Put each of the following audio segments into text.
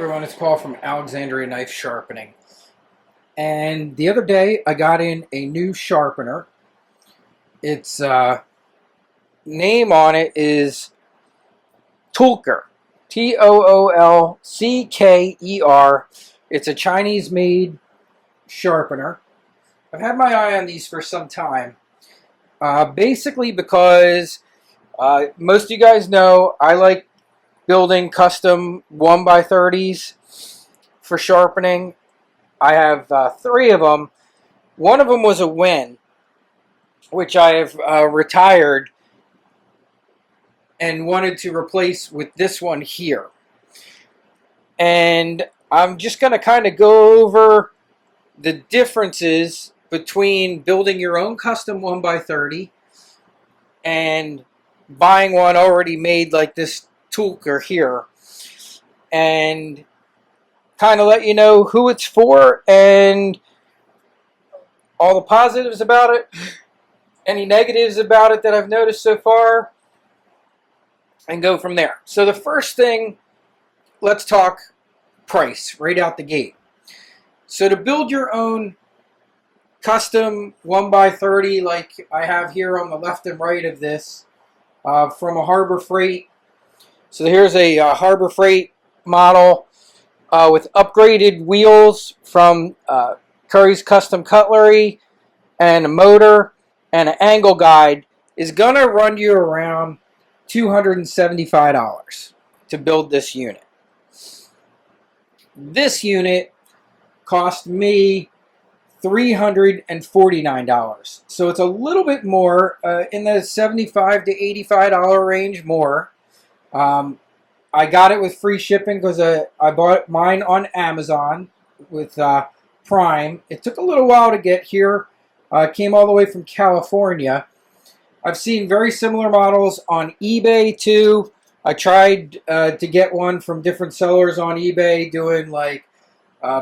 everyone, it's Paul from Alexandria Knife Sharpening. And the other day I got in a new sharpener. Its name on it is Toolcker. Toolcker. It's a Chinese-made sharpener. I've had my eye on these for some time. Basically because most of you guys know I like building custom 1x30s for sharpening. I have 3 of them. One of them was a Win, which I have retired and wanted to replace with this one here. And I'm just going to kind of go over the differences between building your own custom 1x30 and buying one already made like this Toolcker here, and kind of let you know who it's for and all the positives about it, any negatives about it that I've noticed so far, and go from there. So the first thing, let's talk price right out the gate. So to build your own custom 1x30 like I have here on the left and right of this from a Harbor Freight. So here's a Harbor Freight model with upgraded wheels from Curry's Custom Cutlery, and a motor and an angle guide, is going to run you around $275 to build this unit. This unit cost me $349. So it's a little bit more, in the $75 to $85 range more. I got it with free shipping because I bought mine on Amazon with Prime. It took a little while to get here. It came all the way from California. I've seen very similar models on eBay too. I tried to get one from different sellers on eBay doing like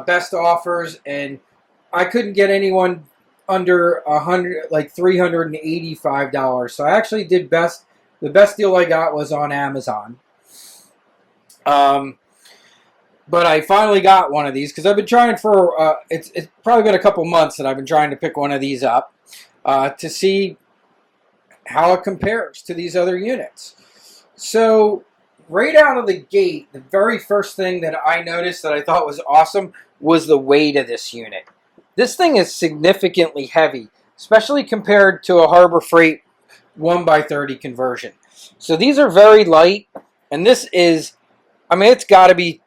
best offers, and I couldn't get anyone under $385. So I actually did best. The best deal I got was on Amazon. But I finally got one of these because I've been trying for, it's probably been a couple months that I've been trying to pick one of these up to see how it compares to these other units. So right out of the gate, the very first thing that I noticed that I thought was awesome was the weight of this unit. This thing is significantly heavy, especially compared to a Harbor Freight 1x30 conversion. So these are very light, and this is, I mean, it's got to be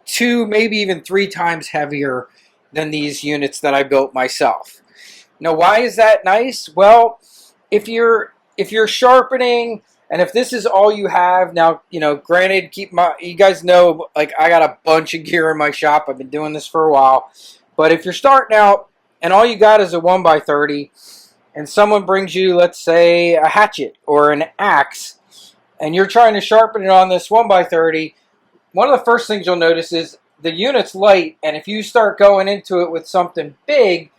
2, maybe even 3 times heavier than these units that I built myself. Now, why is that nice? Well, if you're sharpening, and if this is all you have, now, you know, granted, you guys know, like, I got a bunch of gear in my shop. I've been doing this for a while. But if you're starting out and all you got is a 1x30, and someone brings you, let's say, a hatchet or an axe, and you're trying to sharpen it on this 1x30, one of the first things you'll notice is the unit's light, and if you start going into it with something big,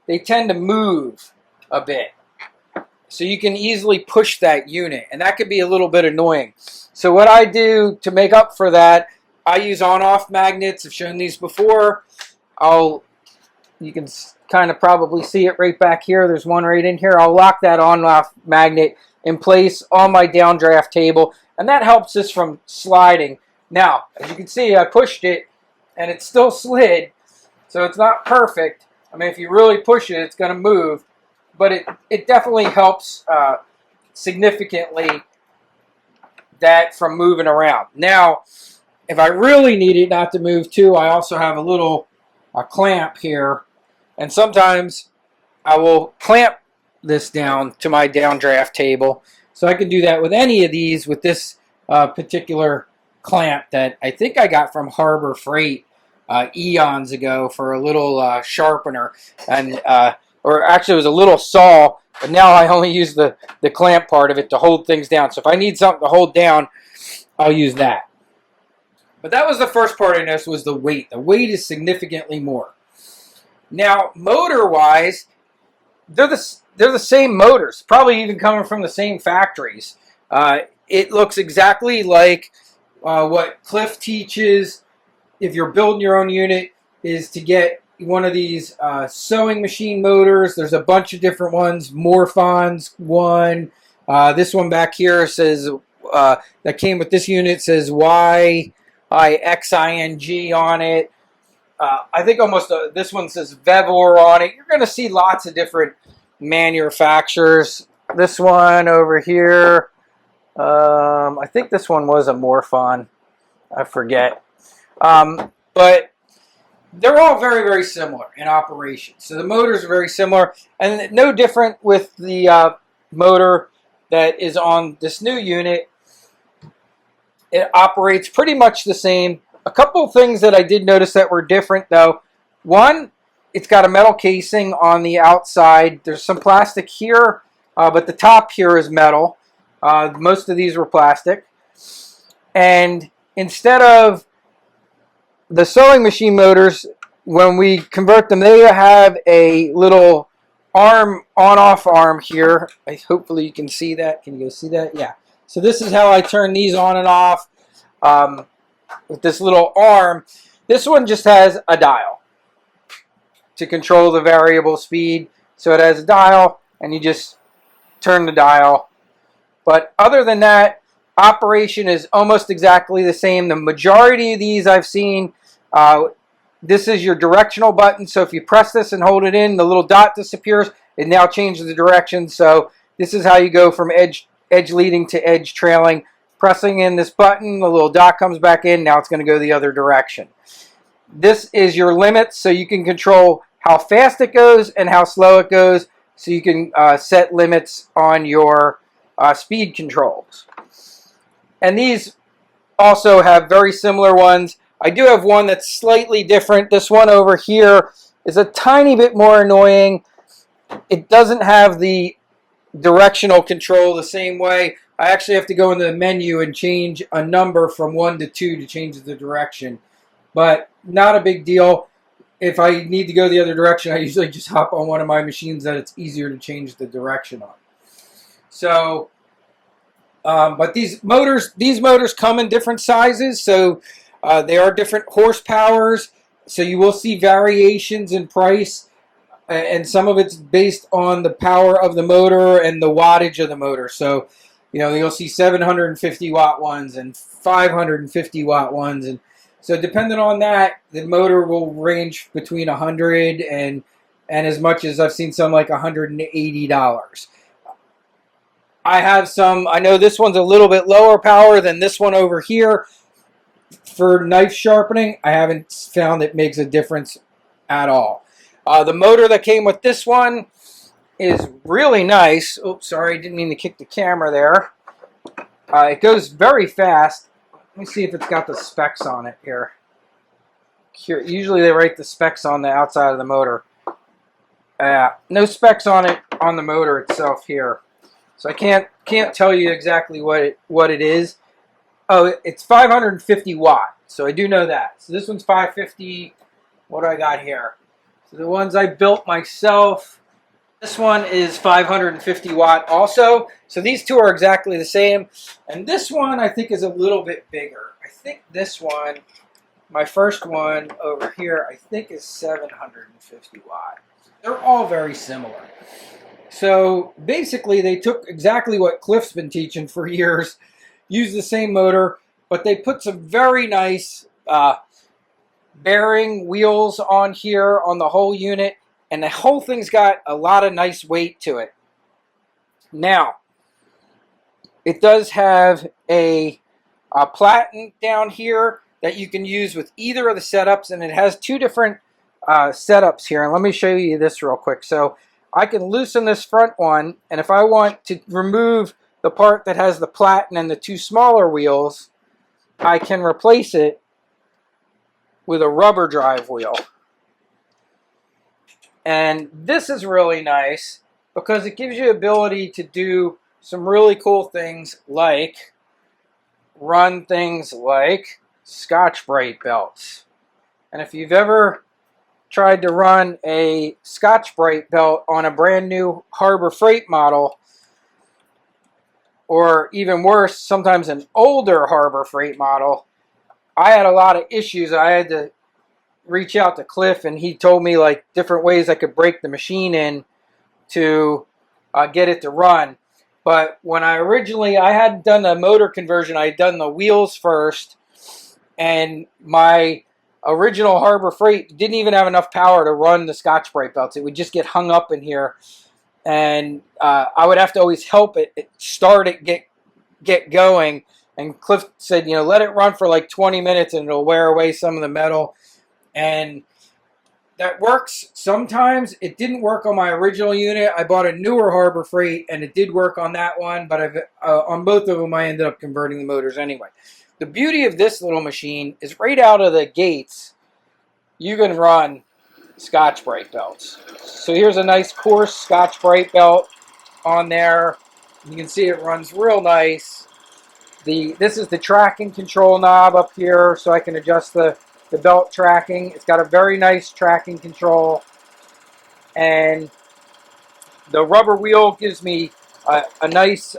they tend to move a bit. So you can easily push that unit, and that could be a little bit annoying. So what I do to make up for that, I use on-off magnets. I've shown these before. You can kind of probably see it right back here. There's one right in here. I'll lock that on-off magnet in place on my downdraft table, and that helps this from sliding. Now, as you can see, I pushed it, and it still slid, so it's not perfect. I mean, if you really push it, it's going to move, but it definitely helps significantly that from moving around. Now, if I really need it not to move too, I also have a clamp here, and sometimes I will clamp this down to my downdraft table. So I can do that with any of these with this particular clamp that I think I got from Harbor Freight eons ago for a little sharpener, and or actually it was a little saw, but now I only use the clamp part of it to hold things down. So if I need something to hold down, I'll use that. But that was the first part I noticed, was the weight. The weight is significantly more. Now, motor-wise, they're the same motors, probably even coming from the same factories. It looks exactly like what Cliff teaches if you're building your own unit, is to get one of these sewing machine motors. There's a bunch of different ones. Morphon's one. This one back here says, that came with this unit, says YIXING on it. I think almost this one says Vevor on it. You're going to see lots of different manufacturers. This one over here, I think this one was a Morphon. I forget. But they're all very, very similar in operation. So the motors are very similar, and no different with the motor that is on this new unit. It operates pretty much the same. A couple of things that I did notice that were different, though. One, it's got a metal casing on the outside. There's some plastic here, but the top here is metal. Most of these were plastic. And instead of the sewing machine motors, when we convert them, they have a little arm, on-off arm here. Hopefully you can see that. Can you guys see that? Yeah. So this is how I turn these on and off with this little arm. This one just has a dial to control the variable speed. So it has a dial, and you just turn the dial. But other than that, operation is almost exactly the same. The majority of these I've seen, this is your directional button. So if you press this and hold it in, the little dot disappears. It now changes the direction. So this is how you go from edge leading to edge trailing. Pressing in this button, the little dot comes back in. Now it's going to go the other direction. This is your limit, so you can control how fast it goes and how slow it goes. So you can set limits on your speed controls. And these also have very similar ones. I do have one that's slightly different. This one over here is a tiny bit more annoying. It doesn't have the directional control the same way. I actually have to go into the menu and change a number from 1 to 2 to change the direction. But not a big deal. If I need to go the other direction, I usually just hop on one of my machines that it's easier to change the direction on. So, but these motors come in different sizes. So they are different horsepowers. So you will see variations in price. And some of it's based on the power of the motor and the wattage of the motor. So, you know, you'll see 750 watt ones and 550 watt ones. And so depending on that, the motor will range between $100 and as much as I've seen some like $180. I have some, I know this one's a little bit lower power than this one over here. For knife sharpening, I haven't found it makes a difference at all. The motor that came with this one is really nice. Oops, sorry, didn't mean to kick the camera there. It goes very fast. Let me see if it's got the specs on it here. Usually they write the specs on the outside of the motor. No specs on it on the motor itself here. So I can't tell you exactly what it is. Oh, it's 550 watt. So I do know that. So this one's 550. What do I got here? So the ones I built myself. This one is 550 watt also. So these two are exactly the same. And this one I think is a little bit bigger. I think this one, my first one over here, I think is 750 watt. They're all very similar. So basically they took exactly what Cliff's been teaching for years, used the same motor, but they put some very nice bearing wheels on here on the whole unit, and the whole thing's got a lot of nice weight to it. Now, it does have a platen down here that you can use with either of the setups, and it has two different setups here. And let me show you this real quick. So I can loosen this front one, and if I want to remove the part that has the platen and the two smaller wheels, I can replace it with a rubber drive wheel. And this is really nice because it gives you the ability to do some really cool things like run things like Scotch-Brite belts. And if you've ever tried to run a Scotch-Brite belt on a brand new Harbor Freight model, or even worse, sometimes an older Harbor Freight model, I had a lot of issues. I had to reach out to Cliff, and he told me like different ways I could break the machine in to get it to run. But when I hadn't done the motor conversion. I had done the wheels first, and my original Harbor Freight didn't even have enough power to run the Scotch-Brite belts. It would just get hung up in here, and I would have to always help it start it, get going. And Cliff said, let it run for like 20 minutes and it'll wear away some of the metal. And that works sometimes. It didn't work on my original unit. I bought a newer Harbor Freight and it did work on that one, but on both of them I ended up converting the motors anyway. The beauty of this little machine is right out of the gates, you can run Scotch-Brite belts. So here's a nice coarse Scotch-Brite belt on there. You can see it runs real nice. This is the tracking control knob up here, so I can adjust the belt tracking. It's got a very nice tracking control. And the rubber wheel gives me a nice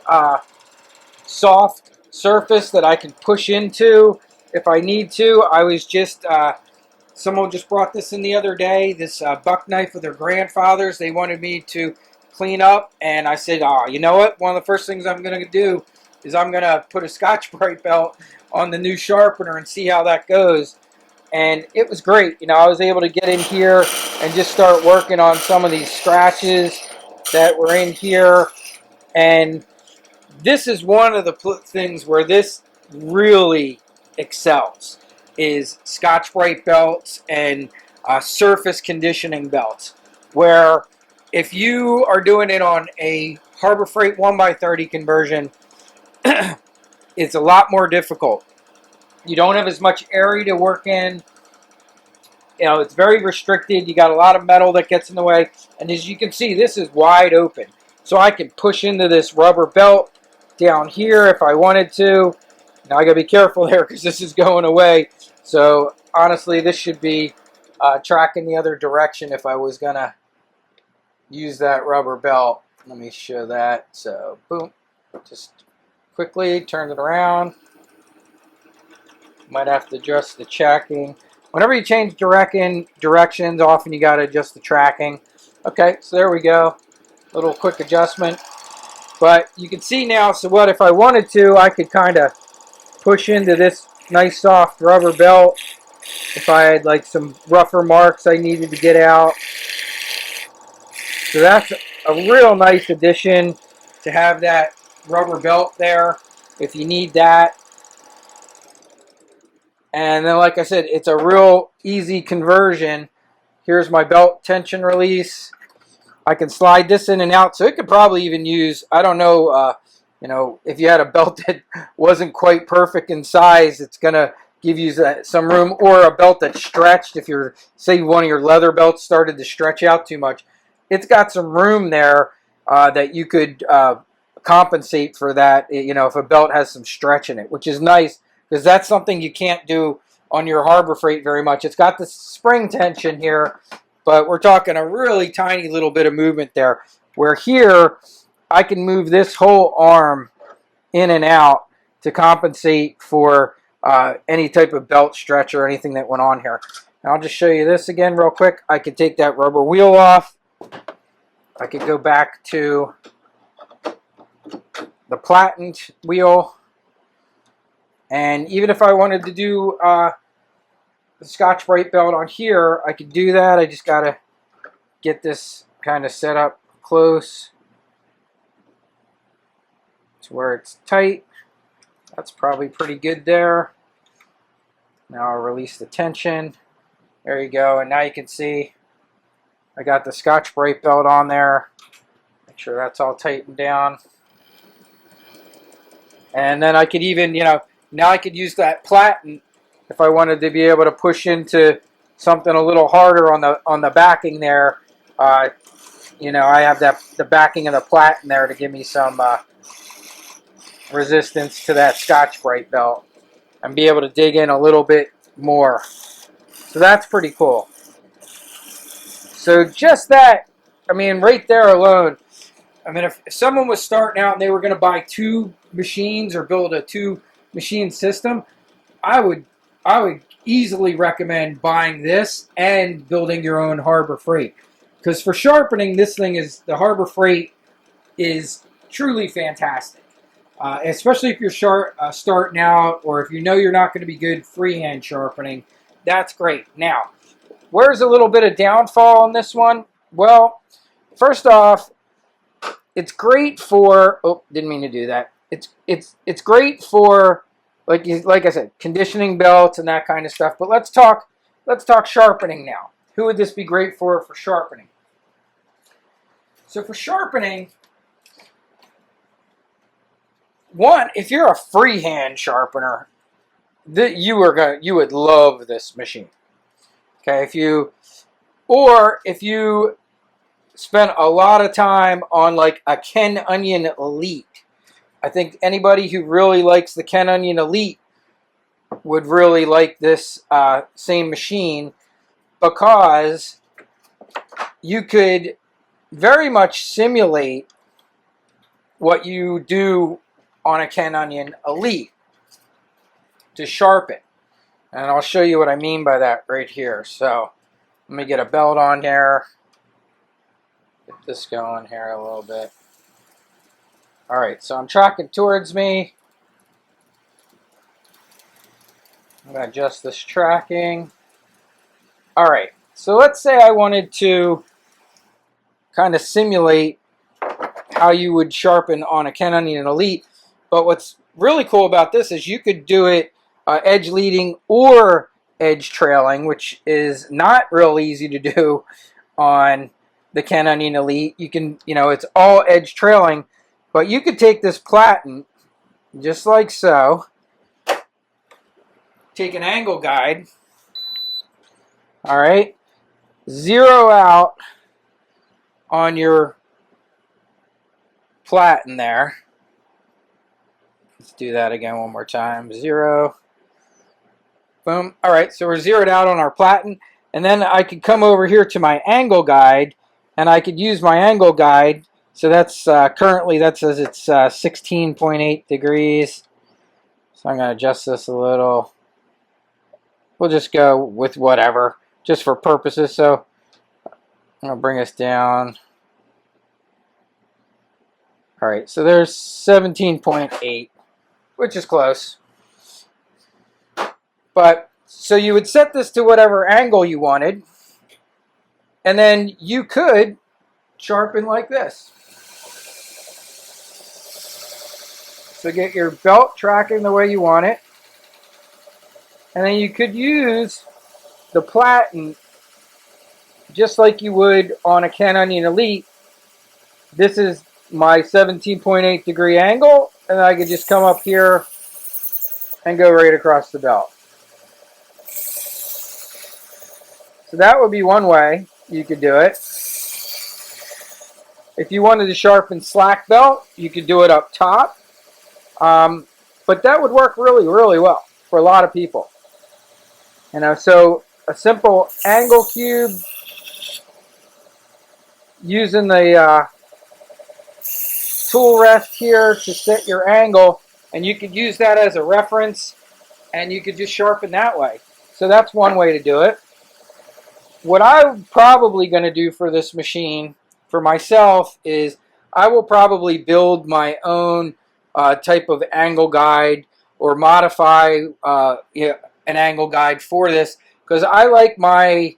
soft surface that I can push into if I need to. I was just, someone just brought this in the other day, this buck knife of their grandfathers. They wanted me to clean up, and I said, you know what? One of the first things I'm going to do is I'm going to put a Scotch-Brite belt on the new Sharpener and see how that goes. And it was great. I was able to get in here and just start working on some of these scratches that were in here. And this is one of the things where this really excels, is Scotch-Brite belts and surface conditioning belts, where if you are doing it on a Harbor Freight 1x30 conversion, it's a lot more difficult. You don't have as much area to work in. It's very restricted. You got a lot of metal that gets in the way. And as you can see, this is wide open. So I can push into this rubber belt down here if I wanted to. Now I got to be careful there because this is going away. So honestly, this should be tracking the other direction if I was going to use that rubber belt. Let me show that. So boom, just quickly turn it around. Might have to adjust the tracking. Whenever you change directions, often you got to adjust the tracking. Okay, so there we go. Little quick adjustment. But you can see now, so what if I wanted to, I could kind of push into this nice soft rubber belt if I had like some rougher marks I needed to get out. So that's a real nice addition to have that rubber belt there if you need that. And then, like I said, it's a real easy conversion. Here's my belt tension release. I can slide this in and out, so it could probably even use, I don't know, if you had a belt that wasn't quite perfect in size, it's going to give you some room, or a belt that's stretched. If you're, say, one of your leather belts started to stretch out too much, it's got some room there that you could compensate for that, if a belt has some stretch in it, which is nice, because that's something you can't do on your Harbor Freight very much. It's got the spring tension here, but we're talking a really tiny little bit of movement there, where here I can move this whole arm in and out to compensate for any type of belt stretch or anything that went on here. And I'll just show you this again real quick. I could take that rubber wheel off. I could go back to the platinum wheel. And even if I wanted to do the Scotch-Brite belt on here, I could do that. I just got to get this kind of set up close to where it's tight. That's probably pretty good there. Now I'll release the tension. There you go. And now you can see I got the Scotch-Brite belt on there. Make sure that's all tightened down. And then I could even, now I could use that platen if I wanted to be able to push into something a little harder on the backing there. I have the backing of the platen there to give me some resistance to that Scotch-Brite belt and be able to dig in a little bit more. So that's pretty cool. So just that, right there alone, if someone was starting out and they were going to buy two machines or build a two-machine system, I would I would easily recommend buying this and building your own Harbor Freight. Because for sharpening, the Harbor Freight is truly fantastic. Especially if you're starting out, or if you know you're not going to be good freehand sharpening, that's great. Now, where's a little bit of downfall on this one? Well, first off, it's great for, oh, didn't mean to do that. It's great for, like I said, conditioning belts and that kind of stuff. But let's talk sharpening now. Who would this be great for sharpening? So for sharpening, one, if you're a freehand sharpener, you would love this machine. Okay, if you spent a lot of time on like a Ken Onion Elite, I think anybody who really likes the Ken Onion Elite would really like this same machine, because you could very much simulate what you do on a Ken Onion Elite to sharpen. And I'll show you what I mean by that right here. So let me get a belt on here. Get this going here a little bit. All right, so I'm tracking towards me. I'm going to adjust this tracking. All right, so let's say I wanted to kind of simulate how you would sharpen on a Ken Onion Elite. But what's really cool about this is you could do it edge leading or edge trailing, which is not real easy to do on the Ken Onion Elite. You can, it's all edge trailing, but you could take this platen just like so, take an angle guide, all right, zero out on your platen there. Let's do that again one more time. Zero. Boom. All right, so we're zeroed out on our platen. And then I could come over here to my angle guide, and I could use my angle guide. So that's currently, that says it's 16.8 degrees. So I'm going to adjust this a little. We'll just go with whatever, just for purposes. So I'm going to bring us down. All right, so there's 17.8, which is close. But, so you would set this to whatever angle you wanted, and then you could sharpen like this. So get your belt tracking the way you want it, and then you could use the platen just like you would on a Ken Onion Elite. This is my 17.8 degree angle, and I could just come up here and go right across the belt. So that would be one way you could do it. If you wanted to sharpen slack belt, you could do it up top. But that would work really, really well for a lot of people. So a simple angle cube using the tool rest here to set your angle, and you could use that as a reference, and you could just sharpen that way. So that's one way to do it. What I'm probably going to do for this machine, for myself, is I will probably build my own type of angle guide, or modify an angle guide for this, because I like my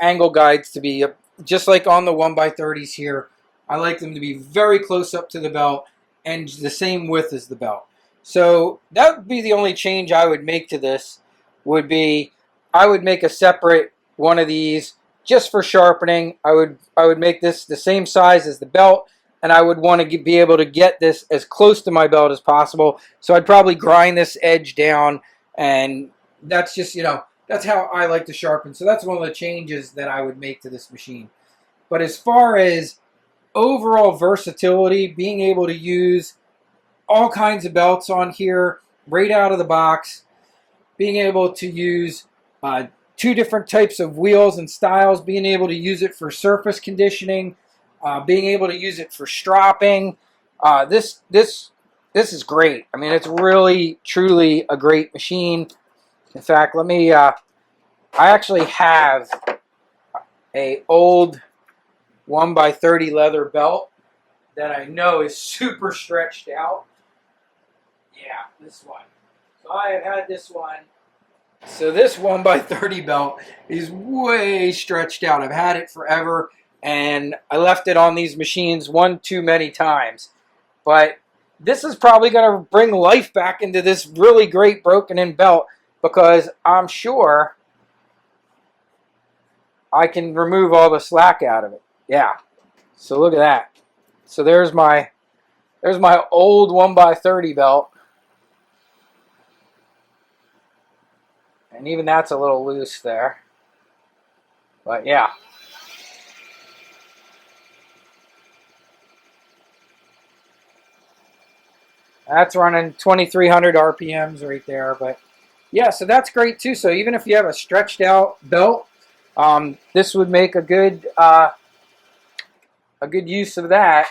angle guides to be just like on the 1x30s here. I like them to be very close up to the belt and the same width as the belt. So that would be the only change I would make to this, would be I would make a separate one of these just for sharpening. I would make this the same size as the belt, and I would want to be able to get this as close to my belt as possible. So I'd probably grind this edge down, and that's just, that's how I like to sharpen. So that's one of the changes that I would make to this machine. But as far as overall versatility, being able to use all kinds of belts on here right out of the box, being able to use two different types of wheels and styles, being able to use it for surface conditioning, being able to use it for stropping. This this is great. I mean, it's really, truly a great machine. In fact, let me, I actually have a old 1x30 leather belt that I know is super stretched out. Yeah, this one. So I have had this one. So this 1x30 belt is way stretched out. I've had it forever, and I left it on these machines one too many times. But this is probably going to bring life back into this really great broken-in belt, because I'm sure I can remove all the slack out of it. Yeah. So look at that. So there's my old 1x30 belt. And even that's a little loose there. But yeah. That's running 2,300 RPMs right there. But yeah, so that's great too. So even if you have a stretched out belt, this would make a good use of that.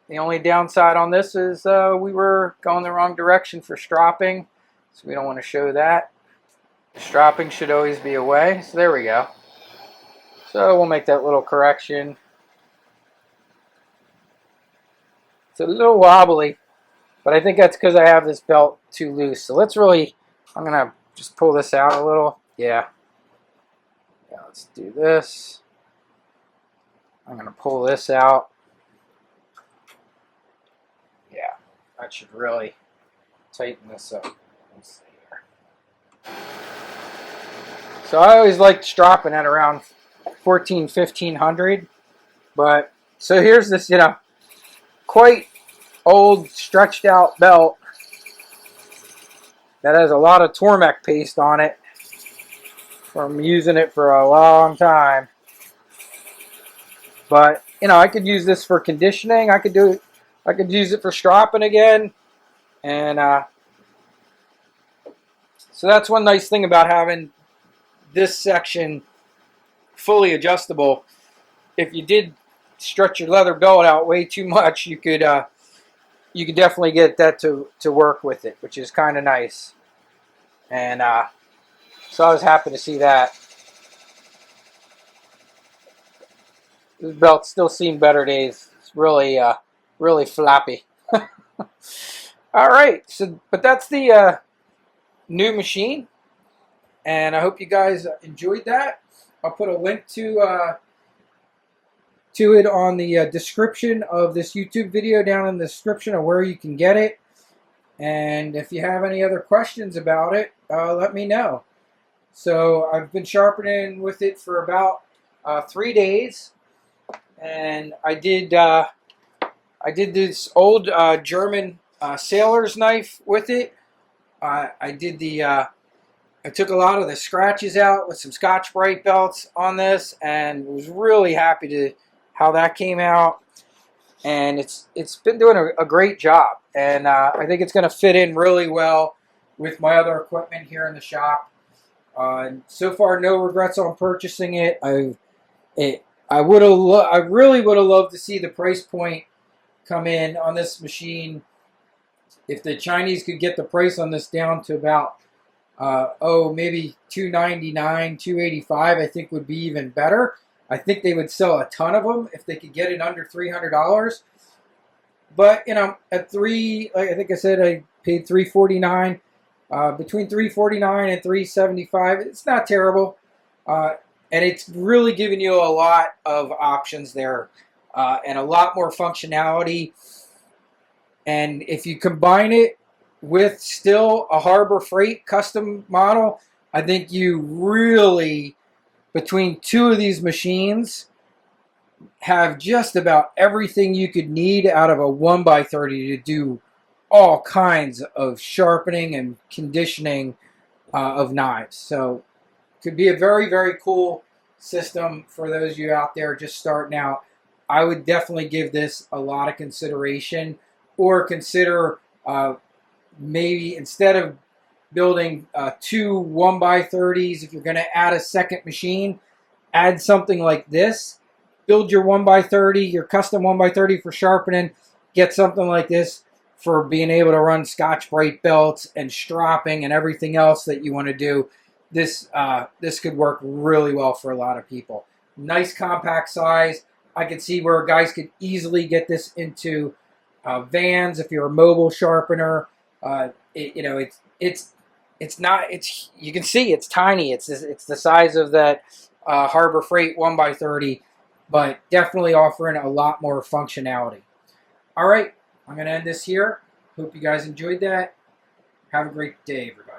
The only downside on this is we were going the wrong direction for stropping, so we don't want to show that. Stropping should always be away. So there we go. So we'll make that little correction. It's a little wobbly, but I think that's because I have this belt too loose. So let's really, I'm going to just pull this out a little. Yeah. Yeah, let's do this. I'm going to pull this out. Yeah, that should really tighten this up. Let's see here. So I always liked stropping at around 1,500. But so here's this, quite old stretched out belt that has a lot of Tormek paste on it from using it for a long time. But I could use this for conditioning. I could use it for stropping again. And so that's one nice thing about having this section fully adjustable. If you did stretch your leather belt out way too much, you could definitely get that to work with it, which is kind of nice. And so I was happy to see that. This belt's still seen better days. It's really really floppy. All right, but that's the new machine, and I hope you guys enjoyed that. I'll put a link to it on the description of this YouTube video, down in the description of where you can get it. And if you have any other questions about it, let me know. So I've been sharpening with it for about 3 days, and I did this old German sailor's knife with it. I took a lot of the scratches out with some Scotch-Brite belts on this, and was really happy to how that came out. And it's been doing a great job, and I think it's going to fit in really well with my other equipment here in the shop. So far, no regrets on purchasing it. I really would have loved to see the price point come in on this machine. If the Chinese could get the price on this down to about maybe $299, $285, I think would be even better. I think they would sell a ton of them if they could get it under $300. But at I think I said I paid $349. Between $349 and $375, it's not terrible, and it's really giving you a lot of options there, and a lot more functionality. And if you combine it with still a Harbor Freight custom model, I think you really, between two of these machines, have just about everything you could need out of a 1x30 to do all kinds of sharpening and conditioning of knives. So it could be a very, very cool system for those of you out there just starting out. I would definitely give this a lot of consideration, or consider maybe instead of building two 1x30s, if you're going to add a second machine, add something like this. Build your 1x30, your custom 1x30 for sharpening, get something like this for being able to run Scotch-Brite belts and stropping and everything else that you want to do. This could work really well for a lot of people. Nice compact size. I could see where guys could easily get this into vans if you're a mobile sharpener. It's not. You can see it's tiny. It's the size of that Harbor Freight 1x30, but definitely offering a lot more functionality. All right, I'm going to end this here. Hope you guys enjoyed that. Have a great day, everybody.